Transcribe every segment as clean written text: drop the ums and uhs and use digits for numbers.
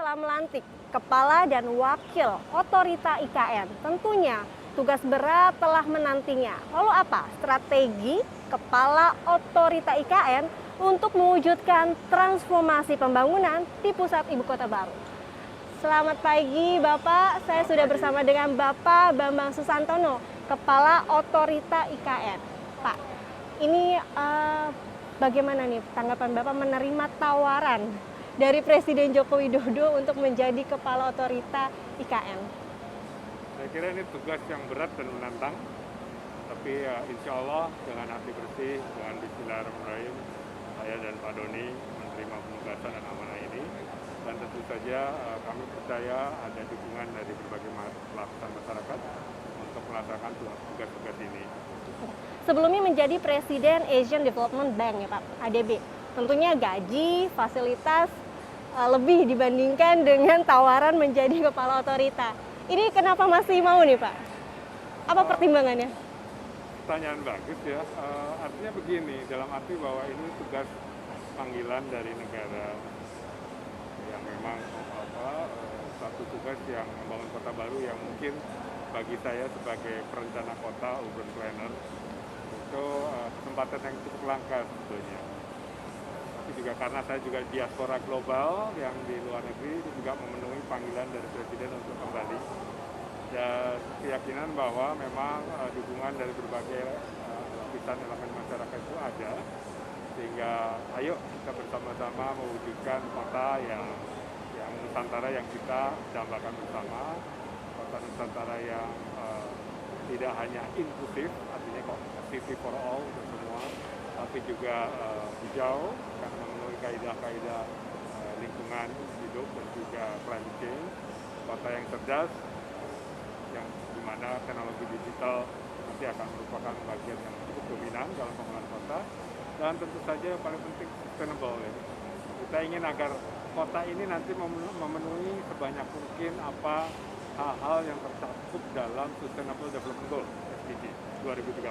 telah melantik Kepala dan Wakil Otorita IKN. Tentunya tugas berat telah menantinya. Lalu apa strategi Kepala Otorita IKN untuk mewujudkan transformasi pembangunan di pusat ibu kota baru? Selamat pagi Bapak, saya sudah bersama dengan Bapak Bambang Susantono, Kepala Otorita IKN. Pak, ini bagaimana nih tanggapan Bapak menerima tawaran dari Presiden Joko Widodo untuk menjadi Kepala Otorita IKN? Saya kira ini tugas yang berat dan menantang, tapi ya insya Allah dengan hati bersih, dengan bismillahirrahmanirrahim, saya dan Pak Doni menerima penugasan dan amanah ini. Dan tentu saja kami percaya ada dukungan dari berbagai lapisan masyarakat untuk melaksanakan tugas-tugas ini. Sebelumnya menjadi Presiden Asian Development Bank ya Pak, ADB. Tentunya gaji, fasilitas lebih dibandingkan dengan tawaran menjadi Kepala Otorita. Ini kenapa masih mau nih Pak? Apa pertimbangannya? Pertanyaan bagus ya. Artinya begini, dalam arti bahwa ini tugas panggilan dari negara yang memang satu tugas yang membangun kota baru yang mungkin bagi saya sebagai perencana kota, urban planner, itu kesempatan yang cukup langka sebetulnya. Tapi juga karena saya juga diaspora global yang di luar negeri itu juga memenuhi panggilan dari Presiden untuk kembali. Dan keyakinan bahwa memang dukungan dari berbagai lapisan elemen masyarakat itu ada. Sehingga ayo kita bersama-sama mewujudkan kota yang Nusantara yang kita dambakan bersama, kota Nusantara yang tidak hanya inklusif, artinya kok city for all untuk semua, tapi juga hijau karena memenuhi kaidah-kaidah lingkungan hidup dan juga climate change, kota yang cerdas, yang dimana teknologi digital nanti akan merupakan bagian yang cukup dominan dalam pengelolaan kota. Dan tentu saja yang paling penting sustainable ya. Kita ingin agar kota ini nanti memenuhi sebanyak mungkin apa hal-hal yang tercakup dalam Sustainable Development Goal (SDG) 2030.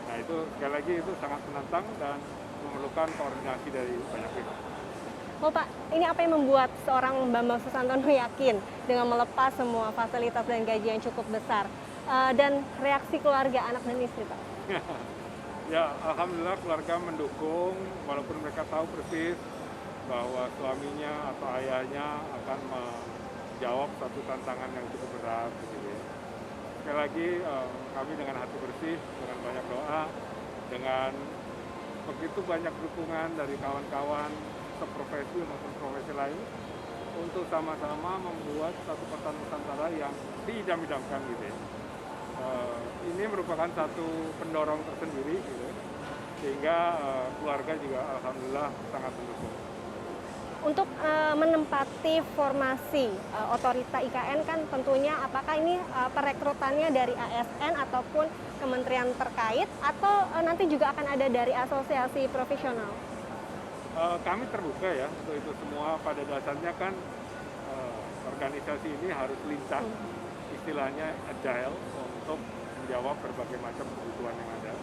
Nah itu sekali lagi itu sangat menantang dan memerlukan koordinasi dari banyak pihak. Oh Pak, ini apa yang membuat seorang Bambang Susantono yakin dengan melepas semua fasilitas dan gaji yang cukup besar? Dan reaksi keluarga, anak dan istri Pak? Ya, alhamdulillah keluarga mendukung, walaupun mereka tahu persis bahwa suaminya atau ayahnya akan menjawab satu tantangan yang cukup berat. Gitu ya. Sekali lagi, kami dengan hati bersih, dengan banyak doa, dengan begitu banyak dukungan dari kawan-kawan seprofesi maupun profesi lain, untuk sama-sama membuat satu kota Nusantara yang diidam-idamkan gitu ya. Ini merupakan satu pendorong tersendiri gitu, sehingga keluarga juga alhamdulillah sangat mendukung. Untuk menempati formasi otorita IKN kan tentunya apakah ini perekrutannya dari ASN ataupun kementerian terkait atau nanti juga akan ada dari asosiasi profesional? Kami terbuka ya untuk itu semua. Pada dasarnya kan organisasi ini harus lincah, istilahnya agile untuk menjawab berbagai macam kebutuhan yang ada.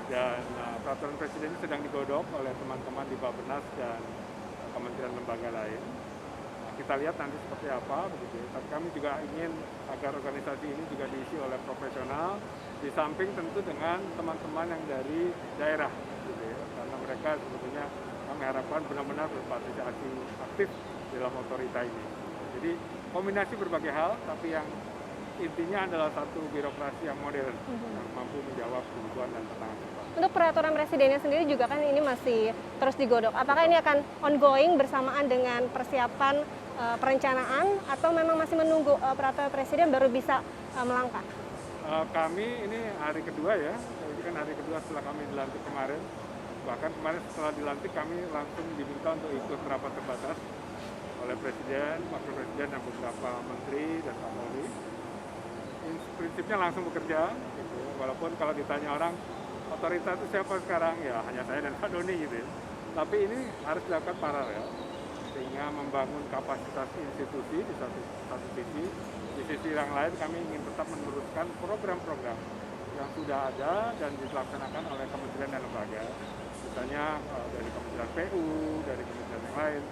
Dan peraturan presiden ini sedang digodok oleh teman-teman di Bappenas dan kementerian lembaga lain. Kita lihat nanti seperti apa begitu. Tapi kami juga ingin agar organisasi ini juga diisi oleh profesional, di samping tentu dengan teman-teman yang dari daerah gitu ya. Karena mereka sebetulnya kami harapkan benar-benar berpartisipasi aktif dalam otorita ini. Jadi kombinasi berbagai hal, tapi yang intinya adalah satu birokrasi yang modern, yang mampu menjawab kebutuhan dan tantangan kita. Untuk peraturan presidennya sendiri juga kan ini masih terus digodok. Apakah ini akan ongoing bersamaan dengan persiapan perencanaan atau memang masih menunggu peraturan presiden baru bisa melangkah? Kami ini hari kedua ya, ini kan hari kedua setelah kami dilantik kemarin. Bahkan kemarin setelah dilantik kami langsung diminta untuk ikut rapat terbatas oleh Presiden, Wakil Presiden dan beberapa Menteri dan Kapolri. Prinsipnya langsung bekerja, gitu. Walaupun kalau ditanya orang, otorita itu siapa sekarang? Ya hanya saya dan Pak Doni gitu. Tapi ini harus dilakukan paralel, sehingga membangun kapasitas institusi di satu sisi. Di sisi yang lain kami ingin tetap meneruskan program-program yang sudah ada dan dilaksanakan oleh kementerian dan lembaga. Misalnya dari Kementerian PU, dari kementerian yang lain,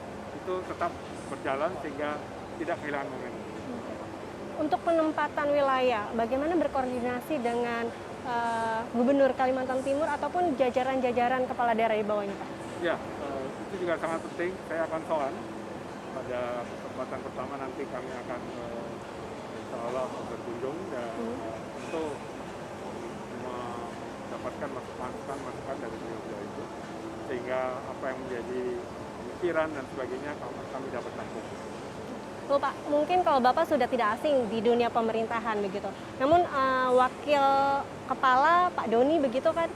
itu tetap berjalan sehingga tidak kehilangan momentum. Untuk penempatan wilayah, bagaimana berkoordinasi dengan Gubernur Kalimantan Timur ataupun jajaran-jajaran kepala daerah di bawahnya, Pak? Ya, itu juga sangat penting. Saya akan soal pada kesempatan pertama nanti kami akan insya Allah berkunjung dan untuk mendapatkan masukan dari beliau itu, sehingga apa yang menjadi pemikiran dan sebagainya kami dapat tampung. Loh Pak, mungkin kalau Bapak sudah tidak asing di dunia pemerintahan begitu. Namun wakil kepala Pak Doni begitu kan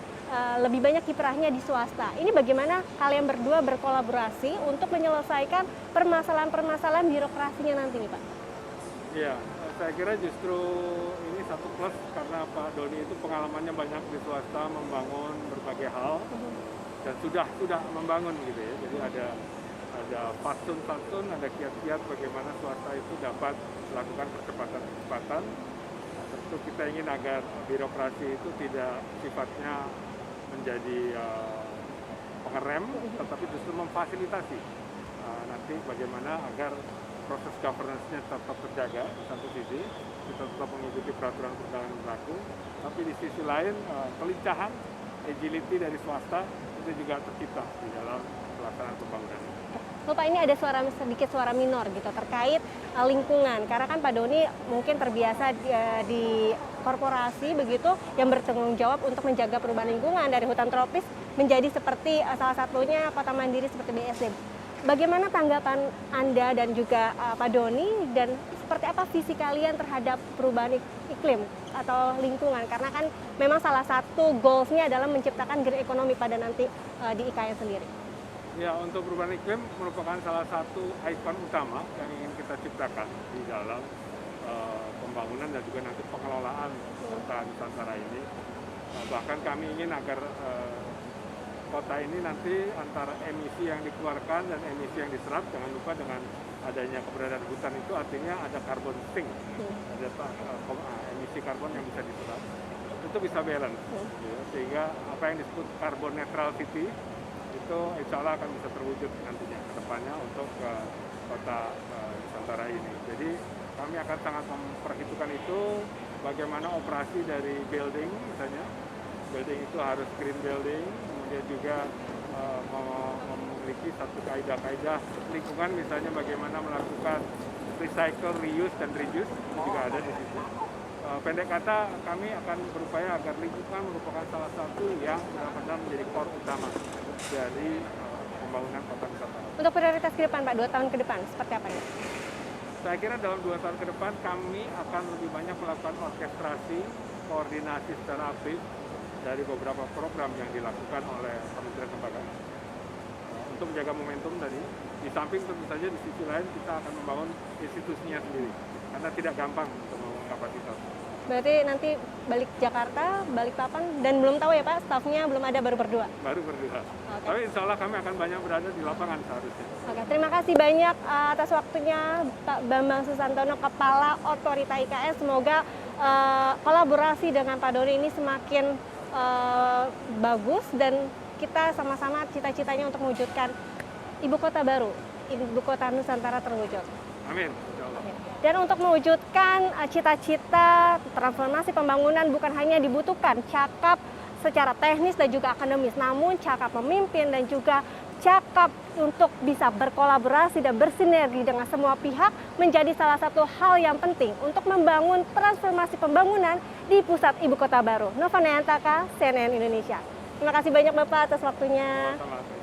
lebih banyak kiprahnya di swasta. Ini bagaimana kalian berdua berkolaborasi untuk menyelesaikan permasalahan-permasalahan birokrasinya nanti nih Pak? Iya, saya kira justru ini satu plus karena Pak Doni itu pengalamannya banyak di swasta membangun berbagai hal dan sudah membangun gitu ya. Jadi ada fatsun, ada kiat-kiat bagaimana swasta itu dapat melakukan percepatan. Tentu kita ingin agar birokrasi itu tidak sifatnya menjadi pengerem, tetapi justru memfasilitasi nanti bagaimana agar proses governance-nya tetap terjaga di satu sisi, kita tetap mengikuti peraturan perundangan yang berlaku, tapi di sisi lain kelincahan, agility dari swasta itu juga tercipta di dalam pelaksanaan pembangunan. Pak, ini ada sedikit suara minor gitu terkait lingkungan, karena kan Pak Doni mungkin terbiasa di korporasi begitu yang bertanggung jawab untuk menjaga perubahan lingkungan dari hutan tropis menjadi seperti salah satunya kota mandiri seperti BSD. Bagaimana tanggapan Anda dan juga Pak Doni dan seperti apa visi kalian terhadap perubahan iklim atau lingkungan? Karena kan memang salah satu goals-nya adalah menciptakan green economy pada nanti di IKN sendiri. Ya, untuk perubahan iklim merupakan salah satu ikon utama yang ingin kita ciptakan di dalam pembangunan dan juga nanti pengelolaan kota Nusantara ini. Bahkan kami ingin agar kota ini nanti antara emisi yang dikeluarkan dan emisi yang diserap, jangan lupa dengan adanya keberadaan hutan itu artinya ada carbon sink, ada emisi karbon yang bisa diserap, itu bisa balance, sehingga apa yang disebut carbon neutral city itu insya Allah akan bisa terwujud nantinya ke depannya untuk kota Nusantara ini. Jadi kami akan sangat memperhitungkan itu, bagaimana operasi dari building misalnya, building itu harus green building, kemudian juga memiliki satu kaidah-kaidah lingkungan, misalnya bagaimana melakukan recycle, reuse, dan reduce, itu juga ada di situ. Pendek kata, kami akan berupaya agar lingkungan merupakan salah satu yang benar-benar menjadi core utama dari pembangunan kota Nusantara. Untuk prioritas ke depan Pak, 2 tahun ke depan, seperti apa ya? Saya kira dalam 2 tahun ke depan kami akan lebih banyak melakukan orkestrasi, koordinasi secara aktif dari beberapa program yang dilakukan oleh Kementerian Lembaga untuk menjaga momentum tadi. Di samping tentu saja di sisi lain kita akan membangun institusinya sendiri karena tidak gampang untuk membangun kapasitas. Berarti nanti balik Jakarta, Balikpapan, dan belum tahu ya Pak, stafnya belum ada, baru berdua? Baru berdua. Okay. Tapi insya Allah kami akan banyak berada di lapangan seharusnya. Oke, terima kasih banyak atas waktunya Pak Bambang Susantono, Kepala Otorita IKN. Semoga kolaborasi dengan Pak Doni ini semakin bagus dan kita sama-sama cita-citanya untuk mewujudkan ibu kota baru, ibu kota Nusantara terwujud. Amin. Insya Allah. Dan untuk mewujudkan cita-cita transformasi pembangunan bukan hanya dibutuhkan cakap secara teknis dan juga akademis, namun cakap memimpin dan juga cakap untuk bisa berkolaborasi dan bersinergi dengan semua pihak menjadi salah satu hal yang penting untuk membangun transformasi pembangunan di pusat ibu kota baru. Nova Nayantaka, CNN Indonesia. Terima kasih banyak Bapak atas waktunya. Sama-sama.